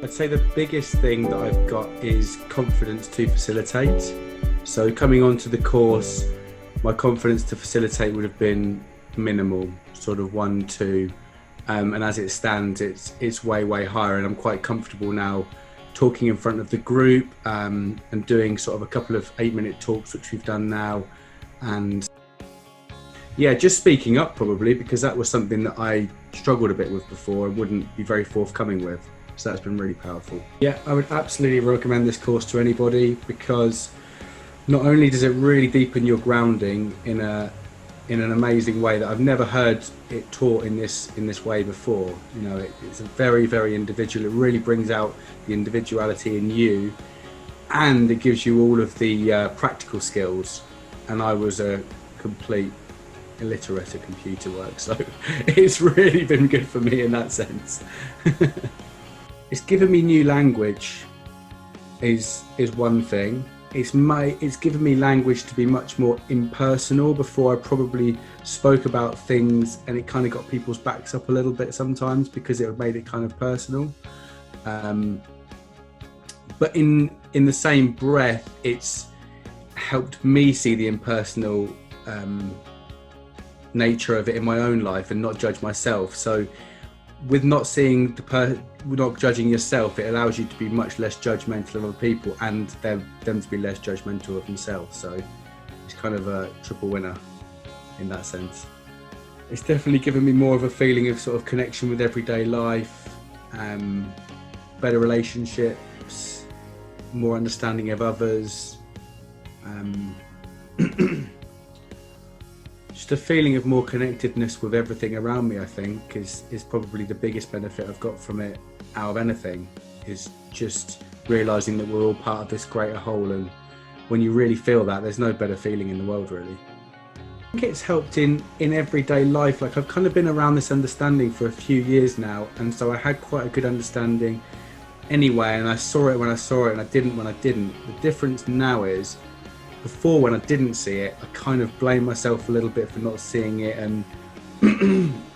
I'd say the biggest thing that I've got is confidence to facilitate. So coming onto the course, my confidence to facilitate would have been minimal, sort of 1, 2. And as it stands, it's way higher, and I'm quite comfortable now talking in front of the group and doing sort of a couple of 8-minute talks, which we've done now. And yeah, just speaking up probably, because that was something that I struggled a bit with before and wouldn't be very forthcoming with. So that's been really powerful. Yeah, I would absolutely recommend this course to anybody, because not only does it really deepen your grounding in an amazing way that I've never heard it taught in this way before. You know, it's a very individual. It really brings out the individuality in you, and it gives you all of the practical skills. And I was a complete illiterate at computer work, so it's really been good for me in that sense. It's given me new language is one thing. It's given me language to be much more impersonal. Before, I probably spoke about things and it kind of got people's backs up a little bit sometimes, because it made it kind of personal. But in the same breath, it's helped me see the impersonal nature of it in my own life and not judge myself. So with not seeing not judging yourself, it allows you to be much less judgmental of other people, and them to be less judgmental of themselves. So it's kind of a triple winner in that sense. It's definitely given me more of a feeling of sort of connection with everyday life, better relationships, more understanding of others, just a feeling of more connectedness with everything around me, I think, is probably the biggest benefit I've got from it out of anything, is just realising that we're all part of this greater whole. And when you really feel that, there's no better feeling in the world, really. I think it's helped in everyday life. Like, I've kind of been around this understanding for a few years now, and so I had quite a good understanding anyway, and I saw it when I saw it and I didn't when I didn't. The difference now is, before, when I didn't see it, I kind of blamed myself a little bit for not seeing it, and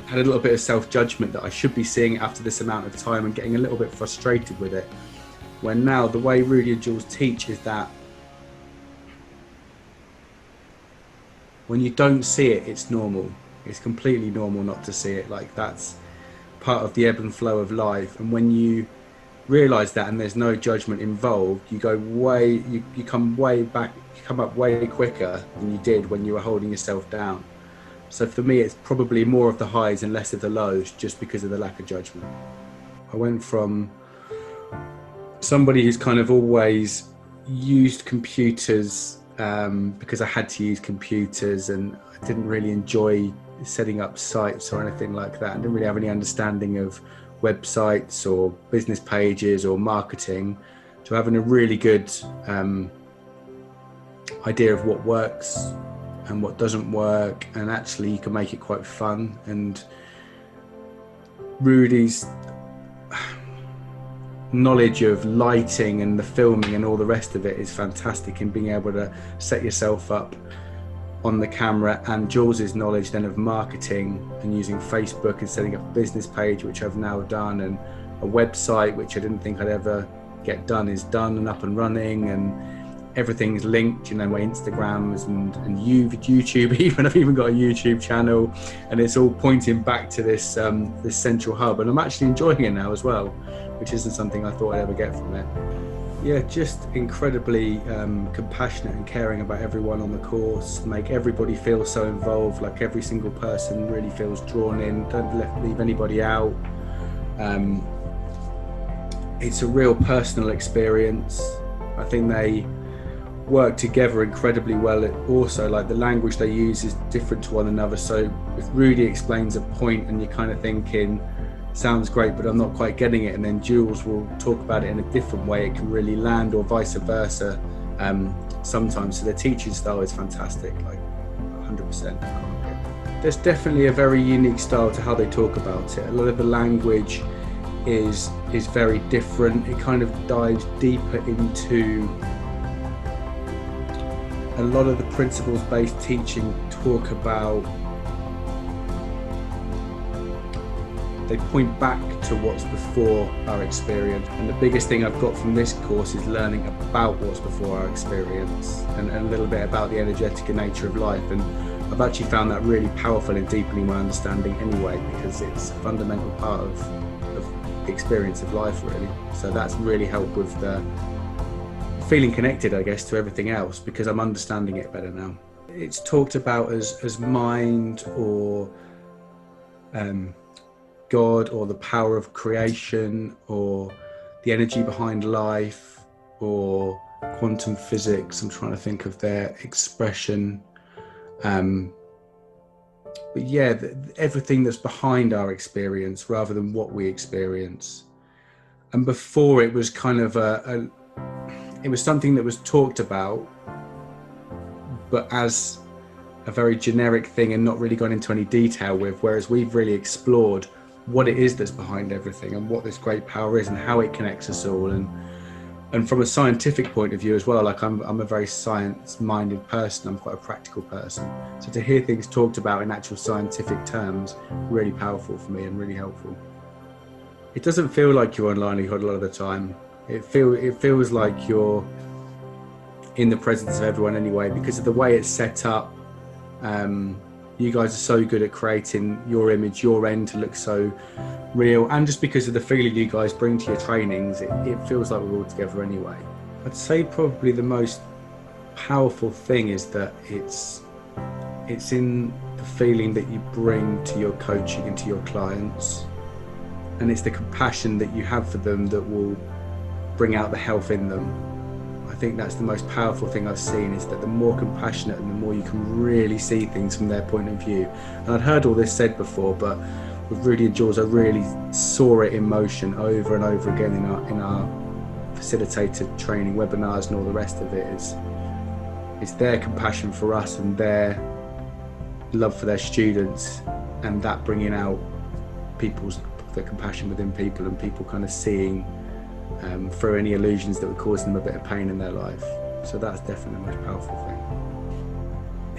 had a little bit of self-judgment that I should be seeing it after this amount of time, and getting a little bit frustrated with it. When now, the way Rudi and Jules teach is that when you don't see it, it's normal. It's completely normal not to see it. Like, that's part of the ebb and flow of life. And when you realise that, and there's no judgment involved, you come up way quicker than you did when you were holding yourself down. So for me, it's probably more of the highs and less of the lows, just because of the lack of judgment. I went from somebody who's kind of always used computers because I had to use computers, and I didn't really enjoy setting up sites or anything like that. I didn't really have any understanding of websites or business pages or marketing, to having a really good idea of what works and what doesn't work, and actually you can make it quite fun. And Rudi's knowledge of lighting and the filming and all the rest of it is fantastic, in being able to set yourself up on the camera, and Jules's knowledge then of marketing and using Facebook and setting up a business page, which I've now done, and a website which I didn't think I'd ever get done, is done and up and running, and everything's linked, you know, my Instagrams and YouTube even. I've even got a YouTube channel, and it's all pointing back to this this central hub, and I'm actually enjoying it now as well, which isn't something I thought I'd ever get from it. Yeah, just incredibly compassionate and caring about everyone on the course, make everybody feel so involved, like every single person really feels drawn in, don't leave anybody out. It's a real personal experience. I think they work together incredibly well. Also, like, the language they use is different to one another, so if Rudi explains a point and you're kind of thinking, sounds great, but I'm not quite getting it, and then Jules will talk about it in a different way, it can really land, or vice versa sometimes. So their teaching style is fantastic, like 100%. There's definitely a very unique style to how they talk about it. A lot of the language is very different. It kind of dives deeper into a lot of the principles-based teaching. Talk about they point back to what's before our experience. And the biggest thing I've got from this course is learning about what's before our experience and a little bit about the energetic nature of life. And I've actually found that really powerful in deepening my understanding anyway, because it's a fundamental part of the experience of life, really. So that's really helped with the feeling connected, I guess, to everything else, because I'm understanding it better now. It's talked about as mind or God, or the power of creation, or the energy behind life, or quantum physics. I'm trying to think of their expression. But yeah, everything that's behind our experience rather than what we experience. And before, it was kind of it was something that was talked about, but as a very generic thing and not really gone into any detail with, whereas we've really explored what it is that's behind everything and what this great power is and how it connects us all. And from a scientific point of view as well, like I'm a very science-minded person, I'm quite a practical person. So to hear things talked about in actual scientific terms, really powerful for me and really helpful. It doesn't feel like you're on livelihood a lot of the time. It feels like you're in the presence of everyone anyway, because of the way it's set up. You guys are so good at creating your image, your end to look so real, and just because of the feeling you guys bring to your trainings, it feels like we're all together anyway. I'd say probably the most powerful thing is that it's in the feeling that you bring to your coaching and to your clients, and it's the compassion that you have for them that will bring out the health in them. I think that's the most powerful thing I've seen, is that the more compassionate and the more you can really see things from their point of view. And I'd heard all this said before, but with Rudi and Jules, I really saw it in motion over and over again in our facilitator training webinars and all the rest of it. It's their compassion for us and their love for their students, and that bringing out the compassion within people, and people kind of seeing through any illusions that would cause them a bit of pain in their life. So that's definitely the most powerful thing.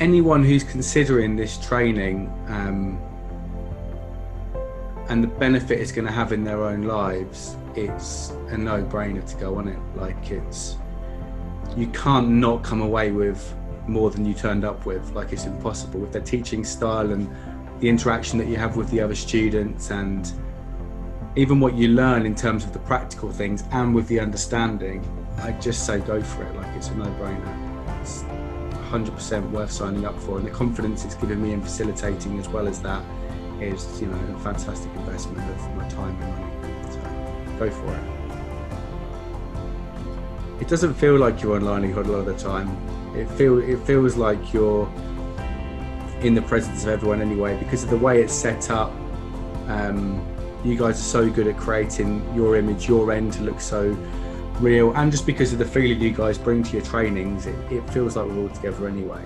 Anyone who's considering this training and the benefit it's going to have in their own lives, it's a no-brainer to go on it. Like, you can't not come away with more than you turned up with. Like, it's impossible with their teaching style and the interaction that you have with the other students, and even what you learn in terms of the practical things and with the understanding. I'd just say go for it. Like, it's a no-brainer. It's 100% worth signing up for, and the confidence it's given me in facilitating as well as that is, you know, a fantastic investment of my time and money. So go for it. It doesn't feel like you're on livelihood a lot of the time. It feels like you're in the presence of everyone anyway, because of the way it's set up. You guys are so good at creating your image, your end to look so real, and just because of the feeling you guys bring to your trainings, it feels like we're all together anyway.